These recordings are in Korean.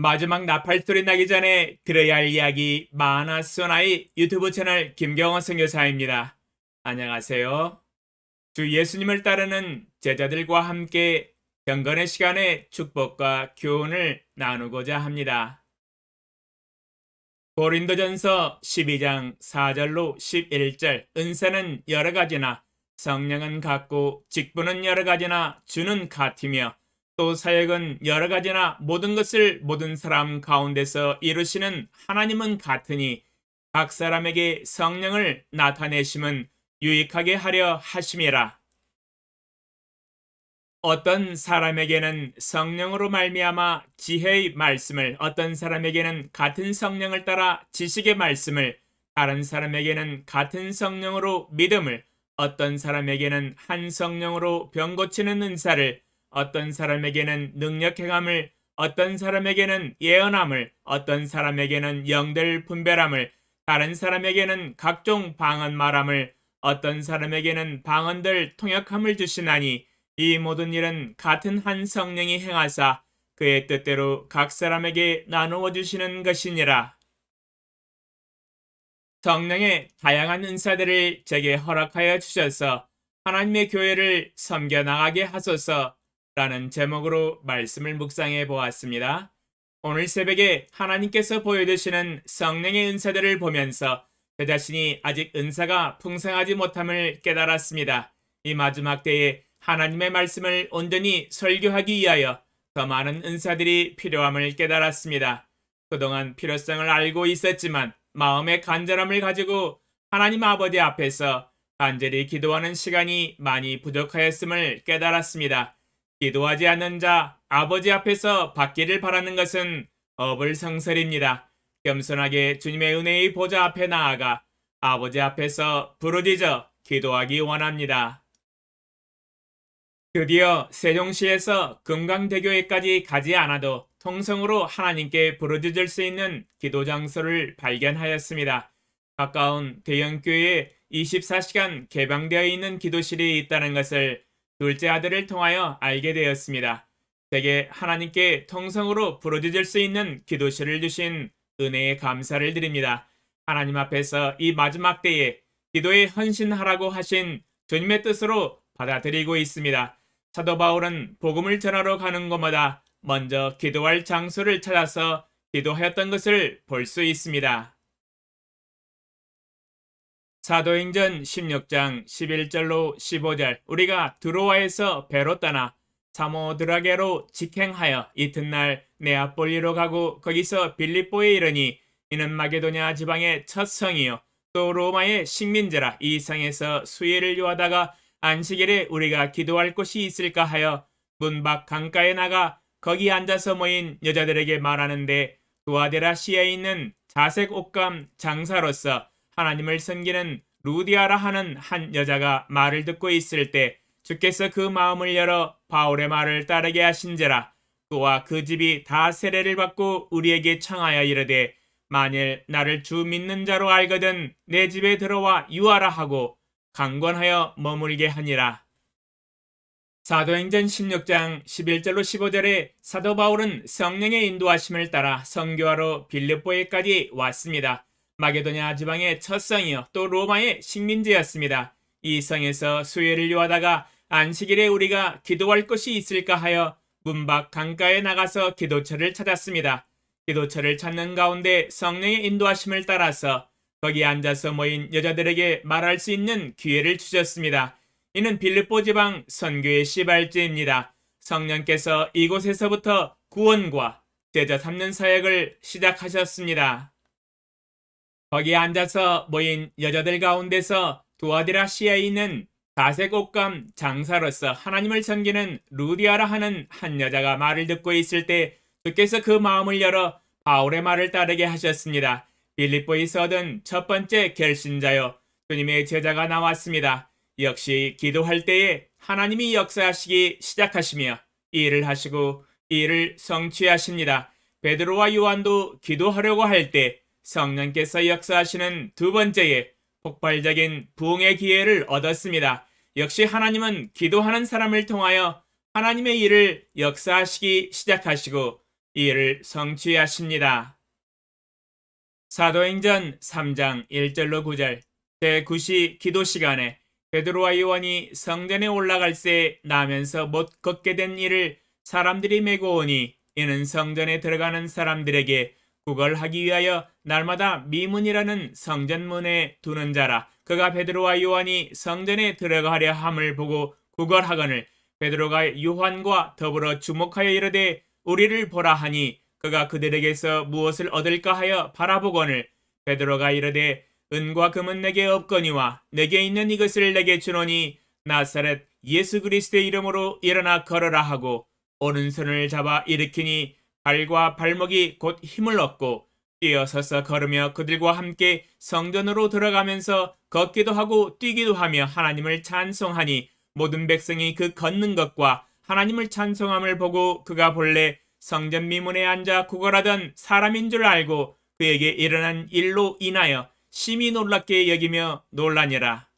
마지막 나팔 소리 나기 전에 들어야 할 이야기 마하나소나의 유튜브 채널 김경호 선교사입니다. 안녕하세요. 주 예수님을 따르는 제자들과 함께 경건의 시간에 축복과 교훈을 나누고자 합니다. 고린도전서 12장 4절로 11절 은사는 여러 가지나 성령은 같고 직분은 여러 가지나 주는 같으며 또 사역은 여러 가지나 모든 것을 모든 사람 가운데서 이루시는 하나님은 같으니 각 사람에게 성령을 나타내심은 유익하게 하려 하심이라. 어떤 사람에게는 성령으로 말미암아 지혜의 말씀을, 어떤 사람에게는 같은 성령을 따라 지식의 말씀을, 다른 사람에게는 같은 성령으로 믿음을, 어떤 사람에게는 한 성령으로 병 고치는 은사를, 어떤 사람에게는 능력 행함을, 어떤 사람에게는 예언함을, 어떤 사람에게는 영들 분별함을, 다른 사람에게는 각종 방언 말함을, 어떤 사람에게는 방언들 통역함을 주시나니 이 모든 일은 같은 한 성령이 행하사 그의 뜻대로 각 사람에게 나누어 주시는 것이니라. 성령의 다양한 은사들을 제게 허락하여 주셔서 하나님의 교회를 섬겨 나가게 하소서라는 제목으로 말씀을 묵상해 보았습니다. 오늘 새벽에 하나님께서 보여주시는 성령의 은사들을 보면서 제 자신이 아직 은사가 풍성하지 못함을 깨달았습니다. 이 마지막 때에 하나님의 말씀을 온전히 설교하기 위하여 더 많은 은사들이 필요함을 깨달았습니다. 그동안 필요성을 알고 있었지만 마음의 간절함을 가지고 하나님 아버지 앞에서 간절히 기도하는 시간이 많이 부족하였음을 깨달았습니다. 기도하지 않는 자 아버지 앞에서 받기를 바라는 것은 어불성설입니다. 겸손하게 주님의 은혜의 보좌 앞에 나아가 아버지 앞에서 부르짖어 기도하기 원합니다. 드디어 세종시에서 금강대교에까지 가지 않아도 통성으로 하나님께 부르짖을 수 있는 기도 장소를 발견하였습니다. 가까운 대형교회에 24시간 개방되어 있는 기도실이 있다는 것을 둘째 아들을 통하여 알게 되었습니다. 제게 하나님께 통성으로 부르짖을 수 있는 기도실을 주신 은혜에 감사를 드립니다. 하나님 앞에서 이 마지막 때에 기도에 헌신하라고 하신 주님의 뜻으로 받아들이고 있습니다. 사도 바울은 복음을 전하러 가는 곳마다 먼저 기도할 장소를 찾아서 기도하였던 것을 볼 수 있습니다. 사도행전 16장 11절로 15절 우리가 드로아에서 배로 떠나 사모드라게로 직행하여 이튿날 네아폴리로 가고 거기서 빌립보에 이르니 이는 마게도냐 지방의 첫 성이요 또 로마의 식민지라. 이 성에서 수혜를 요하다가 안식일에 우리가 기도할 곳이 있을까 하여 문 밖 강가에 나가 거기 앉아서 모인 여자들에게 말하는데 두아데라시아에 있는 자색 옷감 장사로서 하나님을 섬기는 루디아라 하는 한 여자가 말을 듣고 있을 때 주께서 그 마음을 열어 바울의 말을 따르게 하신지라. 그와 그 집이 다 세례를 받고 우리에게 청하여 이르되 만일 나를 주 믿는 자로 알거든 내 집에 들어와 유하라 하고 강권하여 머물게 하니라. 사도행전 16장 11절로 15절에 사도 바울은 성령의 인도하심을 따라 선교하러 빌립보에까지 왔습니다. 마게도냐 지방의 첫 성이요 또 로마의 식민지였습니다. 이 성에서 수혜를 요하다가 안식일에 우리가 기도할 곳이 있을까 하여 문 밖 강가에 나가서 기도처를 찾았습니다. 기도처를 찾는 가운데 성령의 인도하심을 따라서 거기 앉아서 모인 여자들에게 말할 수 있는 기회를 주셨습니다. 이는 빌립보 지방 선교의 시발지입니다. 성령께서 이곳에서부터 구원과 제자 삼는 사역을 시작하셨습니다. 거기 앉아서 모인 여자들 가운데서 두아디라시아에 있는 다색 옷감 장사로서 하나님을 섬기는 루디아라 하는 한 여자가 말을 듣고 있을 때 주께서 그 마음을 열어 바울의 말을 따르게 하셨습니다. 빌립보에서 얻은 첫 번째 결신자요 주님의 제자가 나왔습니다. 역시 기도할 때에 하나님이 역사하시기 시작하시며 이 일을 하시고 이 일을 성취하십니다. 베드로와 요한도 기도하려고 할 때 성령께서 역사하시는 두 번째에 폭발적인 부흥의 기회를 얻었습니다. 역시 하나님은 기도하는 사람을 통하여 하나님의 일을 역사하시기 시작하시고 이를 성취하십니다. 사도행전 3장 1절로 9절 제9시 기도 시간에 베드로와 요한이 성전에 올라갈 새 나면서 못 걷게 된 이를 사람들이 메고 오니 이는 성전에 들어가는 사람들에게 구걸하기 위하여 날마다 미문이라는 성전문에 두는 자라. 그가 베드로와 요한이 성전에 들어가려 함을 보고 구걸하거늘 베드로가 요한과 더불어 주목하여 이르되 우리를 보라 하니 그가 그들에게서 무엇을 얻을까 하여 바라보거늘 베드로가 이르되 은과 금은 내게 없거니와 내게 있는 이것을 내게 주노니 나사렛 예수 그리스도의 이름으로 일어나 걸어라 하고 오른손을 잡아 일으키니 발과 발목이 곧 힘을 얻고 뛰어서서 걸으며 그들과 함께 성전으로 들어가면서 걷기도 하고 뛰기도 하며 하나님을 찬송하니 모든 백성이 그 걷는 것과 하나님을 찬송함을 보고 그가 본래 성전 미문에 앉아 구걸하던 사람인 줄 알고 그에게 일어난 일로 인하여 심히 놀랍게 여기며 놀라니라.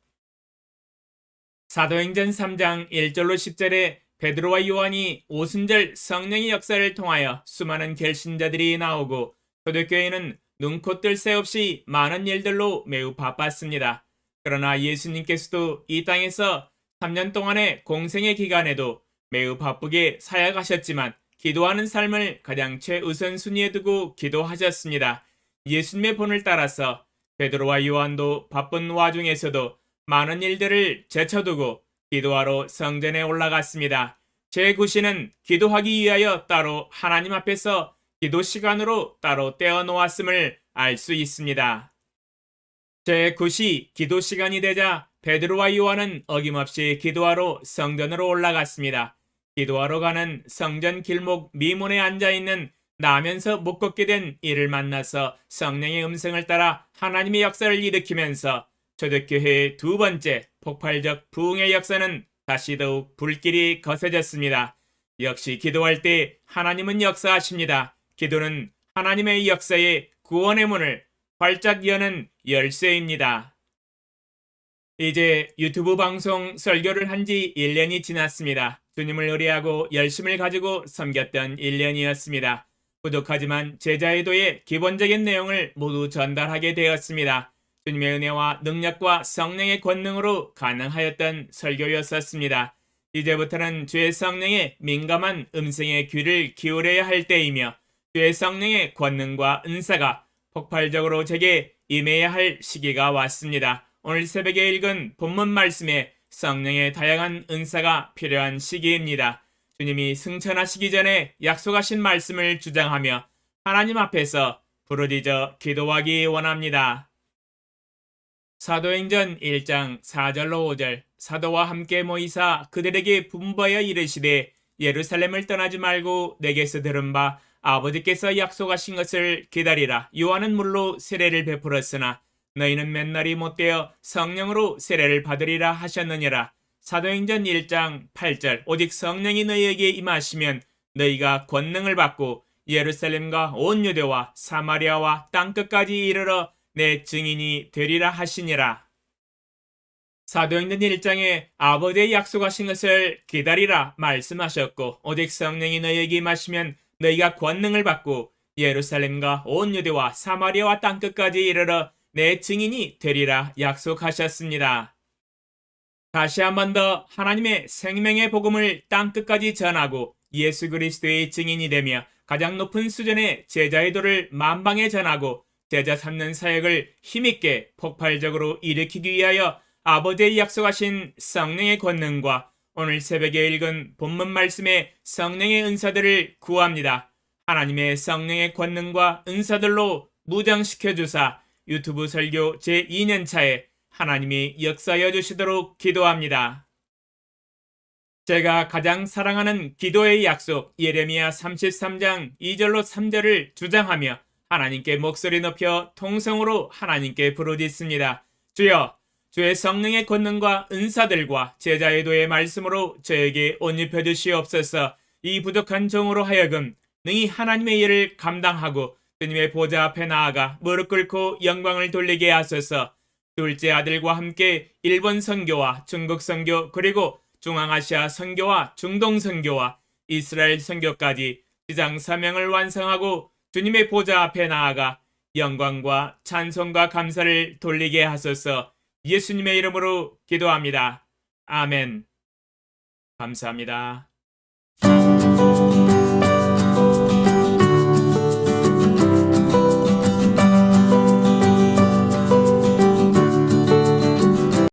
사도행전 3장 1절로 10절에 베드로와 요한이 오순절 성령의 역사를 통하여 수많은 결신자들이 나오고 초대교회는 눈코 뜰 새 없이 많은 일들로 매우 바빴습니다. 그러나 예수님께서도 이 땅에서 3년 동안의 공생의 기간에도 매우 바쁘게 사역하셨지만 기도하는 삶을 가장 최우선 순위에 두고 기도하셨습니다. 예수님의 본을 따라서 베드로와 요한도 바쁜 와중에서도 많은 일들을 제쳐두고 기도하러 성전에 올라갔습니다. 제9시는 기도하기 위하여 따로 하나님 앞에서 기도 시간으로 따로 떼어 놓았음을 알 수 있습니다. 제9시 기도 시간이 되자 베드로와 요한은 어김없이 기도하러 성전으로 올라갔습니다. 기도하러 가는 성전 길목 미문에 앉아있는 나면서 못 걷게 된 이를 만나서 성령의 음성을 따라 하나님의 역사를 일으키면서 초대교회의 두 번째 폭발적 부흥의 역사는 다시 더욱 불길이 거세졌습니다. 역시 기도할 때 하나님은 역사하십니다. 기도는 하나님의 역사의 구원의 문을 활짝 여는 열쇠입니다. 이제 유튜브 방송 설교를 한 지 1년이 지났습니다. 주님을 의뢰하고 열심을 가지고 섬겼던 1년이었습니다. 부족하지만 제자의도의 기본적인 내용을 모두 전달하게 되었습니다. 주님의 은혜와 능력과 성령의 권능으로 가능하였던 설교였었습니다. 이제부터는 주의 성령의 민감한 음성에 귀를 기울여야 할 때이며 주의 성령의 권능과 은사가 폭발적으로 제게 임해야 할 시기가 왔습니다. 오늘 새벽에 읽은 본문 말씀에 성령의 다양한 은사가 필요한 시기입니다. 주님이 승천하시기 전에 약속하신 말씀을 주장하며 하나님 앞에서 부르짖어 기도하기 원합니다. 사도행전 1장 4절로 5절 사도와 함께 모이사 그들에게 분부하여 이르시되 예루살렘을 떠나지 말고 내게서 들은 바 아버지께서 약속하신 것을 기다리라. 요한은 물로 세례를 베풀었으나 너희는 맨날이 못되어 성령으로 세례를 받으리라 하셨느니라. 사도행전 1장 8절 오직 성령이 너희에게 임하시면 너희가 권능을 받고 예루살렘과 온 유대와 사마리아와 땅끝까지 이르러 내 증인이 되리라 하시니라. 사도행전 1장에 아버지의 약속하신 것을 기다리라 말씀하셨고 오직 성령이 너희에게 임하시면 너희가 권능을 받고 예루살렘과 온 유대와 사마리아와 땅끝까지 이르러 내 증인이 되리라 약속하셨습니다. 다시 한 번 더 하나님의 생명의 복음을 땅끝까지 전하고 예수 그리스도의 증인이 되며 가장 높은 수준의 제자의 도를 만방에 전하고 제자 삼는 사역을 힘있게 폭발적으로 일으키기 위하여 아버지의 약속하신 성령의 권능과 오늘 새벽에 읽은 본문 말씀의 성령의 은사들을 구합니다. 하나님의 성령의 권능과 은사들로 무장시켜 주사 유튜브 설교 제2년차에 하나님이 역사여 주시도록 기도합니다. 제가 가장 사랑하는 기도의 약속 예레미야 33장 2절로 3절을 주장하며 하나님께 목소리 높여 통성으로 하나님께 부르짖습니다. 주여, 주의 성령의 권능과 은사들과 제자의 도의 말씀으로 저에게 옷 입혀 주시옵소서. 이 부족한 종으로 하여금 능히 하나님의 일을 감당하고 주님의 보좌 앞에 나아가 무릎 꿇고 영광을 돌리게 하소서. 둘째 아들과 함께 일본 선교와 중국 선교 그리고 중앙아시아 선교와 중동 선교와 이스라엘 선교까지 지상 사명을 완성하고 주님의 보좌 앞에 나아가 영광과 찬송과 감사를 돌리게 하소서. 예수님의 이름으로 기도합니다. 아멘. 감사합니다.